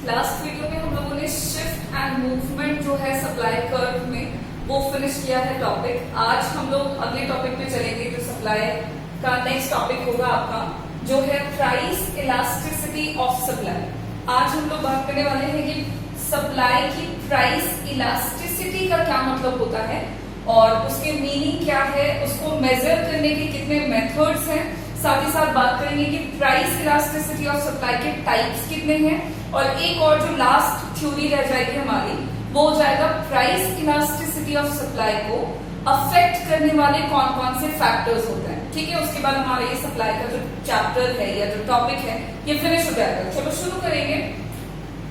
Last video में हम लोगों ने शिफ्ट एंड मूवमेंट जो है सप्लाई कर्व में वो फिनिश किया है टॉपिक। आज हम लोग अगले टॉपिक पे चलेंगे जो सप्लाई का नेक्स्ट टॉपिक होगा आपका, जो है प्राइस इलास्टिसिटी ऑफ सप्लाई। आज हम लोग बात करने वाले हैं कि सप्लाई की प्राइस इलास्टिसिटी का क्या मतलब होता है और उसके मीनिंग क्या है, उसको मेजर करने के कितने मेथड्स हैं। साथ ही साथ बात करेंगे कि प्राइस इलास्टिसिटी ऑफ सप्लाई के टाइप्स कितने हैं और एक और जो लास्ट थ्योरी रह जाएगी हमारी वो हो जाएगा प्राइस इलास्टिसिटी ऑफ सप्लाई को अफेक्ट करने वाले कौन कौन से फैक्टर्स होते हैं। ठीक है, उसके बाद हमारा ये सप्लाई का जो चैप्टर है या जो टॉपिक है ये फिनिश हो जाएगा। चलो शुरू करेंगे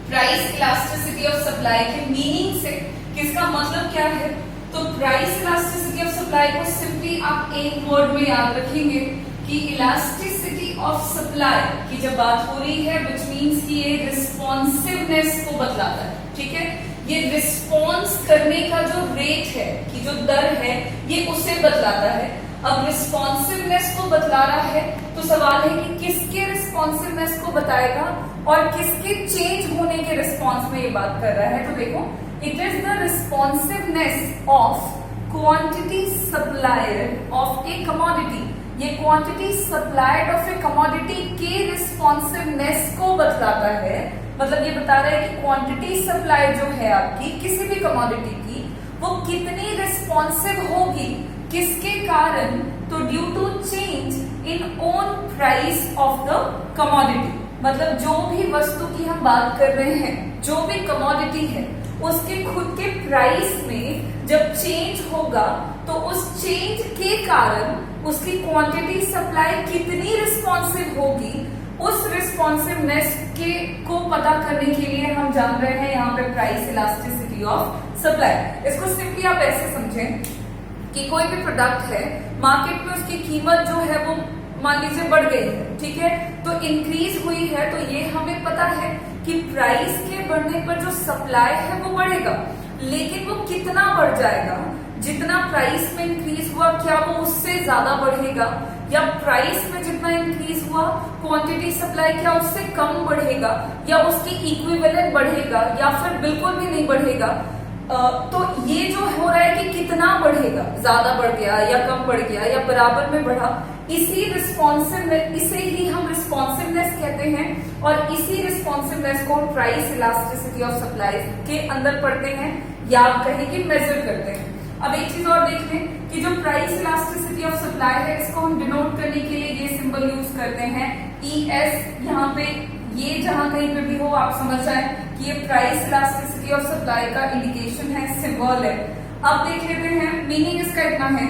प्राइस इलास्टिसिटी ऑफ सप्लाई के मीनिंग से कि इसका मतलब क्या है। तो प्राइस इलास्टिसिटी ऑफ सप्लाई को सिंपली आप एक वर्ड में याद रखेंगे कि इलास्टिसिटी ऑफ सप्लाई की जब बात हो रही है विच मीन्स कि ये रिस्पॉन्सिवनेस को बतलाता है। ठीक है, ये रिस्पॉन्स करने का जो रेट है कि जो दर है ये उसे बतलाता है। अब रिस्पॉन्सिवनेस को बतला रहा है तो सवाल है कि किसके रिस्पॉन्सिवनेस को बताएगा और किसके चेंज होने के रिस्पॉन्स में ये बात कर रहा है। तो देखो, it is the responsiveness of quantity supplier of a commodity. ये quantity supplied of a commodity के रिस्पॉन्सिवनेस को बतलाता है। मतलब ये बता रहा है कि क्वांटिटी सप्लाई जो है आपकी किसी भी कमोडिटी की वो कितनी रिस्पॉन्सिव होगी, किसके कारण, तो due to change in own price of the commodity. मतलब जो भी वस्तु की हम बात कर रहे हैं, जो भी कमोडिटी है उसके खुद के प्राइस में जब चेंज होगा तो उस चेंज के कारण उसकी क्वांटिटी सप्लाई कितनी रिस्पॉन्सिव होगी, उस रिस्पॉन्सिवनेस के को पता करने के लिए हम जान रहे हैं यहाँ पे प्राइस इलास्टिसिटी ऑफ सप्लाई। इसको सिंपली आप ऐसे समझें कि कोई भी प्रोडक्ट है, मार्केट में उसकी कीमत जो है वो मान लीजिए बढ़ गई है, ठीक है, तो इंक्रीज हुई है, तो ये हमें पता है कि प्राइस के बढ़ने पर जो सप्लाई है वो बढ़ेगा, लेकिन वो कितना बढ़ जाएगा। जितना प्राइस में इंक्रीज हुआ क्या वो उससे ज्यादा बढ़ेगा, या प्राइस में जितना इंक्रीज हुआ क्वांटिटी सप्लाई क्या उससे कम बढ़ेगा, या उसकी इक्विवेलेंट बढ़ेगा, या फिर बिल्कुल भी नहीं बढ़ेगा। तो ये जो हो रहा है कि कितना बढ़ेगा, ज्यादा बढ़ गया या कम बढ़ गया या बराबर में बढ़ा, इसी रिस्पॉन्सिवनेस, इसे ही हम रिस्पॉन्सिवनेस कहते हैं और इसी रिस्पॉन्सिवनेस को प्राइस इलास्टिसिटी ऑफ सप्लाई के अंदर पढ़ते हैं या आप कहें कि मेजर करते हैं। अब एक चीज और देख लें कि जो प्राइस इलास्टिसिटी ऑफ सप्लाई है इसको हम डिनोट करने के लिए ये सिंबल यूज करते हैं ES। यहाँ पे ये जहां कहीं पे भी हो आप समझ जाए कि ये प्राइस इलास्टिसिटी ऑफ सप्लाई का इंडिकेशन है, सिंबल है। अब देख लेते हैं मीनिंग इसका इतना है।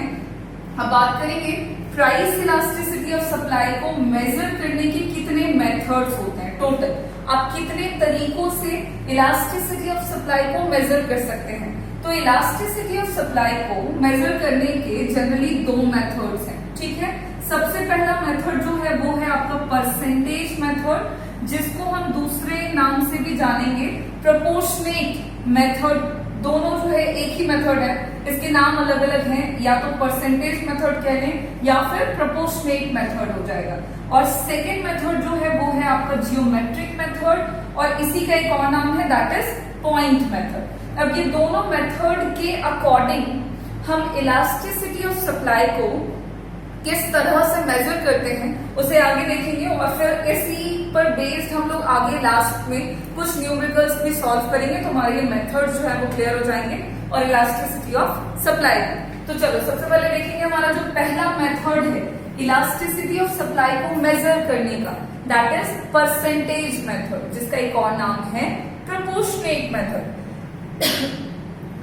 अब बात करेंगे प्राइस इलास्टिसिटी ऑफ सप्लाई को मेजर करने के कितने मेथड्स होते हैं टोटल। आप कितने तरीकों से इलास्टिसिटी ऑफ सप्लाई को मेजर कर सकते हैं। तो इलास्टिसिटी ऑफ सप्लाई को मेजर करने के जनरली दो मेथड्स हैं। ठीक है, सबसे पहला मेथड जो है वो है आपका परसेंटेज मेथड, जिसको हम दूसरे नाम से भी जानेंगे प्रोपोर्शनेट मेथड। दोनों जो है एक ही मेथड है, इसके नाम अलग अलग हैं, या तो परसेंटेज मेथड कह लें या फिर प्रोपोर्शनेट मेथड हो जाएगा। और सेकेंड मेथड जो है वो है आपका जियोमेट्रिक मेथड और इसी का एक और नाम है दैट इज पॉइंट मेथड। अब ये दोनों मेथड के अकॉर्डिंग हम इलास्टिसिटी ऑफ सप्लाई को किस तरह से मेजर करते हैं उसे आगे देखेंगे और फिर इसी पर बेस्ड हम लोग आगे लास्ट में कुछ न्यूमेरिकल्स भी सॉल्व करेंगे तो हमारे ये मेथड जो है वो क्लियर हो जाएंगे और इलास्टिसिटी ऑफ सप्लाई। तो चलो सबसे पहले देखेंगे हमारा जो पहला मेथड है इलास्टिसिटी ऑफ सप्लाई को मेजर करने का, दैट इज परसेंटेज मेथड, जिसका एक और नाम है प्रोपोर्शनेट मेथड।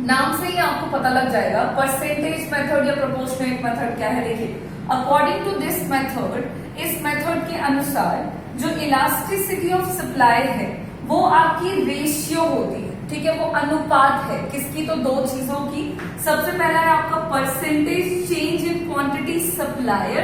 नाम से ही आपको पता लग जाएगा परसेंटेज मेथड या प्रोपोर्शनेट मेथड क्या है। देखिए, अकॉर्डिंग टू दिस मेथड, इस मेथड के अनुसार जो इलास्टिसिटी ऑफ सप्लाई है वो आपकी रेशियो होती है। ठीक है, वो अनुपात है किसकी, तो दो चीजों की। सबसे पहला है आपका percentage change in quantity supplier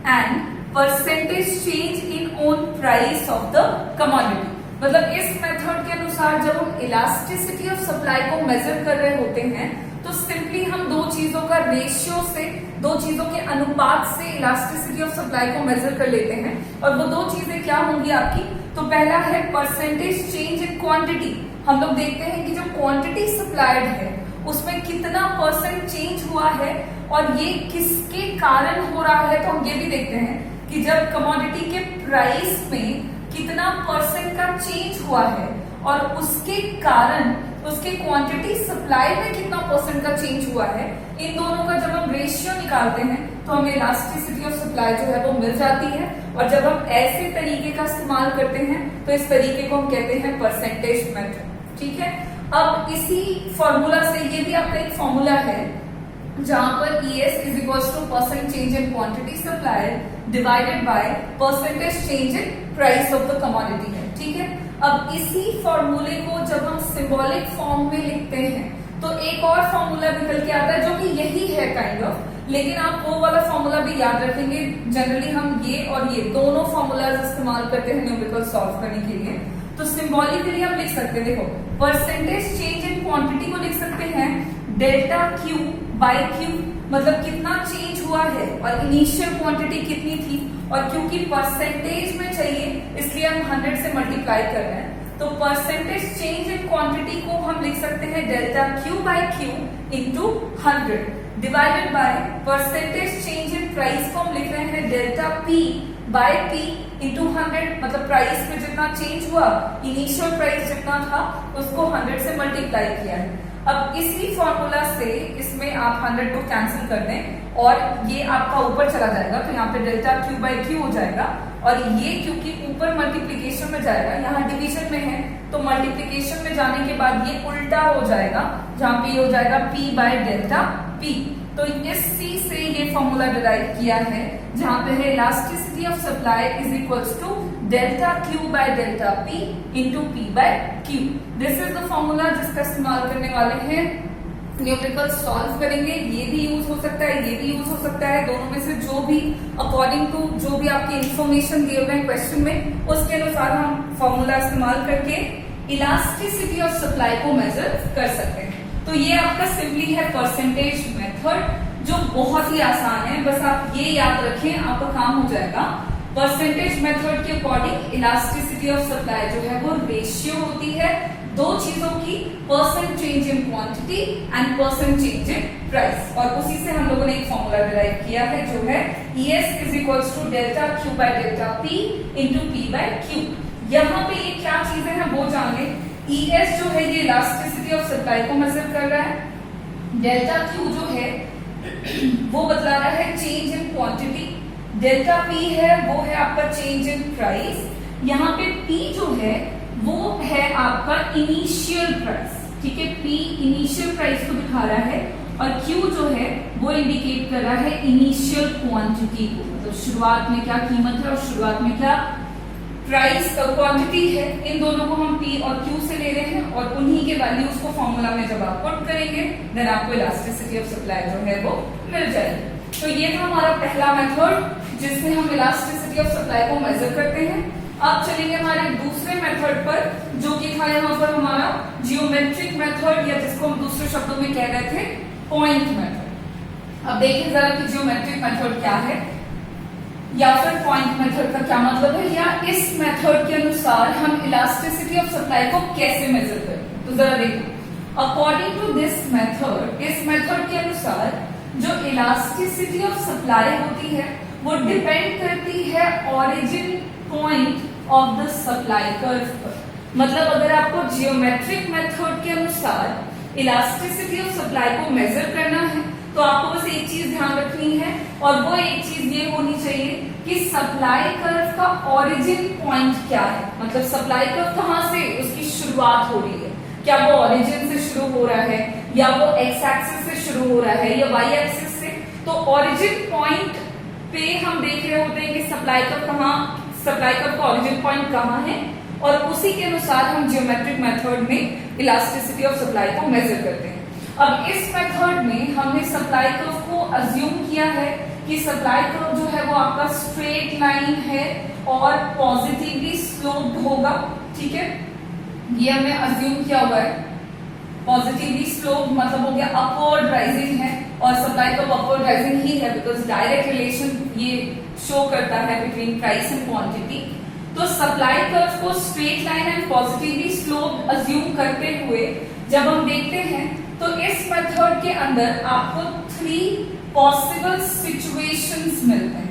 and percentage change in own price of the commodity. मतलब इस मेथड के अनुसार जब हम इलास्टिसिटी ऑफ सप्लाई को मेजर कर रहे होते हैं तो सिंपली हम दो चीजों का रेशियो से, दो चीजों के अनुपात से इलास्टिसिटी ऑफ सप्लाई को मेजर कर लेते हैं। और वो दो चीजें क्या होंगी आपकी, तो पहला है परसेंटेज चेंज इन क्वांटिटी। हम लोग देखते हैं कि जो क्वांटिटी सप्लाइड है उसमें कितना परसेंट चेंज हुआ है और ये किसके कारण हो रहा है। तो हम ये भी देखते हैं कि जब कमोडिटी के प्राइस में कितना परसेंट का चेंज हुआ है और उसके कारण उसके क्वांटिटी सप्लाई में कितना परसेंट का चेंज हुआ है, इन दोनों का जब हम रेशियो निकालते हैं तो हमें इलास्टिसिटी ऑफ सप्लाई जो है वो मिल जाती है। और जब हम ऐसे तरीके का इस्तेमाल करते हैं तो इस तरीके को हम कहते हैं परसेंटेज मेथड। ठीक है, अब इसी फॉर्मूला से ये भी आपका एक फॉर्मूला है जहां पर ES is equal two percent change in quantity supplied divided by percentage change in price of the commodity है। ठीक है, अब इसी फॉर्मूले को जब हम सिंबॉलिक फॉर्म में लिखते हैं तो एक और फॉर्मूला निकल के आता है जो कि यही है काइंड ऑफ, लेकिन आप वो वाला फॉर्मूला भी याद रखेंगे। जनरली हम ये और ये दोनों फॉर्मूलाज इस्तेमाल करते हैं न्यूमेरिकल सॉल्व करने के लिए। तो सिंबॉलिकली हम लिख सकते हैं, देखो परसेंटेज चेंज इन क्वांटिटी को लिख सकते हैं डेल्टा Q बाय Q, मतलब कितना चेंज हुआ है और इनिशियल क्वांटिटी कितनी थी, और क्योंकि परसेंटेज में चाहिए इसलिए हम 100 से मल्टीप्लाई कर रहे हैं। तो परसेंटेज चेंज इन क्वांटिटी को हम लिख सकते हैं delta Q by Q into 100 divided by percentage change in price को हम लिख रहे हैं delta P by P into 100, मतलब प्राइस में जितना चेंज हुआ इनिशियल प्राइस जितना था उसको 100 से मल्टीप्लाई किया है। अब इसी फॉर्मूला से इसमें आप 100 को कैंसिल कर दें और ये आपका ऊपर चला जाएगा, तो यहाँ पे डेल्टा Q बाय Q हो जाएगा। और ये क्योंकि ऊपर मल्टीप्लीकेशन में जाएगा, यहाँ डिवीजन में है तो मल्टीप्लीकेशन में जाने के बाद ये उल्टा हो जाएगा, जहां पे ये हो जाएगा P बाय डेल्टा P। तो इस C से ये फॉर्मूला डिराइव किया है जहां पे है elasticity of supply is equals to delta Q by delta P into P by Q। This is the formula जिसका इस्तेमाल करने वाले हैं न्यूमेरिकल सॉल्व करेंगे। ये भी यूज हो सकता है, ये भी यूज हो सकता है, दोनों में से जो भी अकॉर्डिंग टू जो भी आपकी इंफॉर्मेशन दिए हुए हैं क्वेश्चन में उसके अनुसार हम फॉर्मूला इस्तेमाल करके इलास्टिसिटी ऑफ सप्लाई को मेजर कर सकते हैं। तो ये आपका सिंपली है परसेंटेज मेथड जो बहुत ही आसान है, बस आप ये याद रखें आपका काम हो जाएगा। परसेंटेज मेथड के अकॉर्डिंग इलास्टिसिटी ऑफ सप्लाई जो है वो रेशियो होती है दो चीजों की, percent change in quantity and percent change in price. और उसी से हम लोगों ने एक फॉर्मूला डिराइव किया है जो है ES is equals to delta Q by delta P into P by Q। यहाँ पे ये क्या चीजें हैं वो जान लें। ES जो है ये इलास्टिसिटी ऑफ सप्लाई को मेजर कर रहा है, डेल्टा Q जो है वो बतला रहा है change in quantity, delta P है वो है आपका चेंज इन प्राइस, यहाँ पे P जो है वो है आपका इनिशियल प्राइस। ठीक है, P इनिशियल प्राइस को दिखा रहा है और Q जो है वो इंडिकेट कर रहा है इनिशियल क्वांटिटी को, मतलब शुरुआत में क्या कीमत है और शुरुआत में क्या प्राइस क्वांटिटी है। इन दोनों को हम P और Q से ले रहे हैं और उन्हीं के वैल्यूज को फॉर्मूला में जब आप पुट करेंगे देन आपको इलास्टिसिटी ऑफ सप्लाई जो है वो मिल जाएगी। तो ये था हमारा पहला मेथड जिससे हम इलास्टिसिटी ऑफ सप्लाई को मेजर करते हैं। अब चलेंगे हमारे दूसरे मेथड पर जो कि था यहाँ पर हमारा जियोमेट्रिक मेथड, या जिसको हम दूसरे शब्दों में कह रहे थे पॉइंट मेथड। अब देखिए जरा कि जियोमेट्रिक मेथड क्या है या फिर पॉइंट मेथड का क्या मतलब है, या इस मेथड के अनुसार हम इलास्टिसिटी ऑफ सप्लाई को कैसे मेजर करें। तो जरा देखो, अकॉर्डिंग टू दिस मेथड, इस मेथड के अनुसार जो इलास्टिसिटी ऑफ सप्लाई होती है वो डिपेंड करती है origin point of the supply curve पर। मतलब अगर आपको जियोमेट्रिक मेथड के अनुसार इलास्टिसिटी ऑफ सप्लाई को मेजर करना है तो आपको बस एक चीज ध्यान रखनी है, और वो एक चीज ये होनी चाहिए कि सप्लाई कर्व का ओरिजिन पॉइंट क्या है। मतलब सप्लाई कर्व कहाँ से उसकी शुरुआत हो रही है, क्या वो ओरिजिन से शुरू हो रहा है या वो एक्स एक्सिस से शुरू हो रहा है या वाई एक्सिस से। तो ओरिजिन पॉइंट पे हम देख रहे होते हैं कि सप्लाई कर्व का ओरिजिन पॉइंट कहाँ है, और उसी के अनुसार हम जियोमेट्रिक मेथड में इलास्टिसिटी ऑफ सप्लाई को मेजर करते हैं। अब इस मेथड में हमने सप्लाई कर्व को अज्यूम किया है कि सप्लाई कर्व जो है वो आपका स्ट्रेट लाइन है और पॉजिटिवली स्लोप्ड होगा। ठीक है, ये हमने अज्यूम किया हुआ है। पॉजिटिवली स्लोप मतलब हो गया अपवर्ड राइजिंग है, और सप्लाई कर्व अपवर्ड राइजिंग ही है बिकॉज डायरेक्ट रिलेशन ये शो करता है बिटवीन प्राइस एंड क्वांटिटी। तो सप्लाई कर्व को straight line and positively slope assume करते हुए जब हम देखते हैं तो इस मेथड के अंदर आपको 3 पॉसिबल सिचुएशंस मिलते हैं।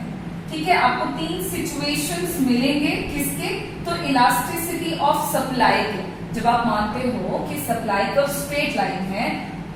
ठीक है, आपको 3 सिचुएशंस मिलेंगे किसके? तो इलास्टिसिटी ऑफ सप्लाई के। जब आप मानते हो कि सप्लाई कर्व स्ट्रेट लाइन है,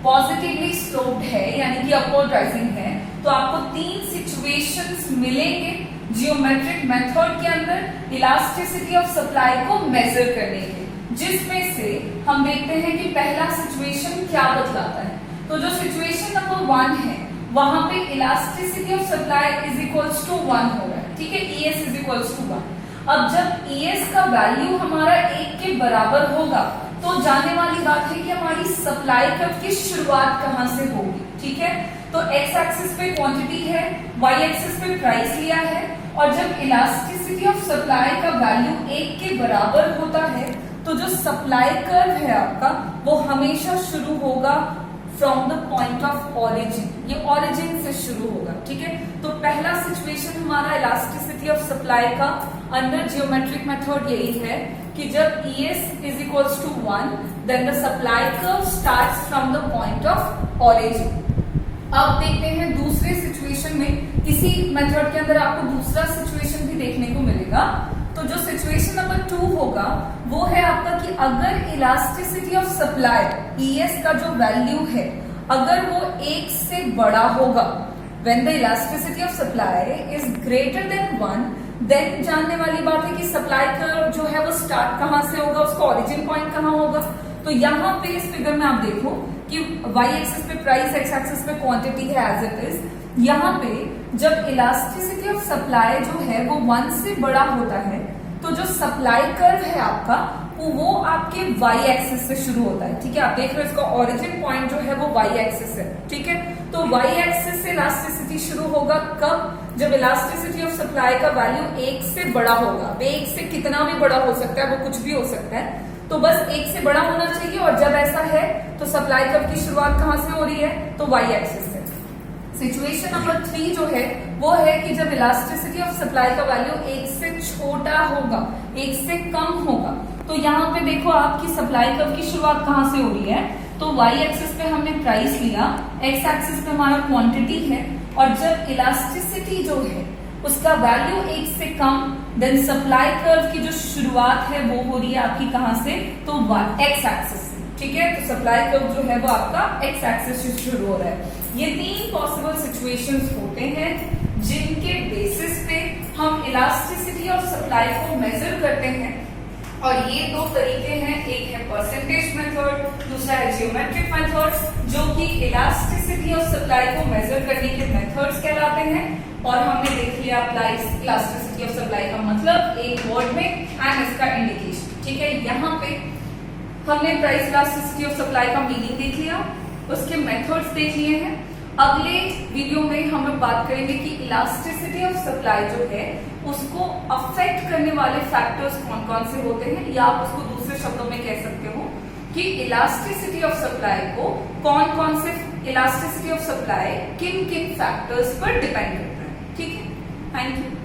पॉजिटिवली स्लोप्ड है यानी कि अपवर्ड राइजिंग है, तो आपको 3 सिचुएशंस मिलेंगे जियोमेट्रिक मेथड के अंदर इलास्टिसिटी ऑफ सप्लाई को मेजर करने के, जिसमें से हम देखते हैं कि पहला सिचुएशन क्या बतलाता है। तो जो सिचुएशन नंबर 1 है वहां पे elasticity of supply is equals to 1 हो रहा है। ठीक है, ES इज इक्वल्स टू 1। अब जब ES का वैल्यू हमारा 1 के बराबर होगा तो जानने वाली बात है कि हमारी सप्लाई कर्व की शुरुआत कहां से होगी। ठीक है, तो एक्स एक्सिस पे क्वांटिटी है, वाई एक्सिस पे प्राइस लिया है, और जब इलास्टिसिटी ऑफ सप्लाई का वैल्यू 1 के बराबर होता है तो जो सप्लाई कर्व है आपका वो हमेशा शुरू होगा from the point of origin. ये ऑरिजिन से शुरू होगा। ठीक है, तो पहला सिचुएशन हमारा इलास्टिसिटी ऑफ सप्लाई का अंडर जियोमेट्रिक मेथड यही है कि जब ES is equals to 1 then the supply curve starts from the point of origin. अब देखते हैं दूसरे सिचुएशन में, इसी मेथड के अंदर आपको दूसरा सिचुएशन भी देखने को मिलेगा। तो जो सिचुएशन नंबर 2 होगा वो है आपका कि अगर इलास्टिसिटी ऑफ सप्लाई ES का जो वैल्यू है अगर वो 1 से बड़ा होगा, when the elasticity of supply is greater than 1, then जानने वाली बात है कि सप्लाई कर्व जो है वो स्टार्ट कहां से होगा, उसका ओरिजिन पॉइंट कहां होगा। तो यहाँ पे इस फिगर में आप देखो कि y एक्सिस पे प्राइस, x एक्सिस पे क्वांटिटी है एज इट इज। यहाँ पे जब इलास्टिसिटी ऑफ सप्लाई जो है वो 1 से बड़ा होता है तो जो सप्लाई कर्व है आपका वो आपके y एक्सिस से शुरू होता है। ठीक है, आप देख रहे हो इसका ओरिजिन पॉइंट जो है वो y एक्सिस है। ठीक है, तो y एक्सिस से इलास्टिसिटी शुरू होगा कब? जब इलास्टिसिटी ऑफ सप्लाई का वैल्यू 1 से बड़ा होगा। 1 से कितना भी बड़ा हो सकता है, वो कुछ भी हो सकता है, तो बस 1 से बड़ा होना चाहिए। और जब ऐसा है तो सप्लाई कर्व की शुरुआत कहां से हो रही है? तो y एक्सिस से। सिचुएशन नंबर 3 जो है वो है कि जब इलास्टिसिटी ऑफ सप्लाई का वैल्यू 1 से छोटा होगा, 1 से कम होगा, तो यहाँ पे देखो आपकी सप्लाई कर्व की शुरुआत कहां से हो रही है? तो y एक्सिस पे हमने प्राइस लिया, x एक्सिस पे हमारा क्वांटिटी है, और जब इलास्टिसिटी जो है उसका वैल्यू 1 से कम, देन सप्लाई कर्व की जो शुरुआत है वो हो रही है आपकी कहां से? तो x एक्सिस से। ठीक है, तो सप्लाई कर्व जो है वो आपका x एक्सिस से शुरू हो रहा है। ये 3 पॉसिबल सिचुएशंस होते हैं जिनके बेसिस पे हम इलास्टिसिटी ऑफ सप्लाई को मेजर करते हैं। और ये 2 तरीके हैं, एक है परसेंटेज मेथड, दूसरा है जियोमेट्रिक मेथड, जो कि इलास्टिसिटी ऑफ सप्लाई को मेजर करने के मेथड्स कहलाते हैं। और हमने देख लिया इलास्टिसिटी ऑफ सप्लाई का मतलब एक वर्ड में एंड इसका इंडिकेशन। ठीक है, यहाँ पे हमने प्राइस इलास्टिसिटी ऑफ सप्लाई का मीनिंग देख लिया, उसके मेथड्स देख लिए हैं। अगले वीडियो में हम लोग बात करेंगे कि इलास्टिसिटी ऑफ सप्लाई जो है उसको अफेक्ट करने वाले फैक्टर्स कौन कौन से होते हैं, या आप उसको दूसरे शब्दों में कह सकते हो कि इलास्टिसिटी ऑफ सप्लाई को कौन कौन से इलास्टिसिटी ऑफ सप्लाई किन किन फैक्टर्स पर डिपेंड करता है। ठीक है, थैंक यू।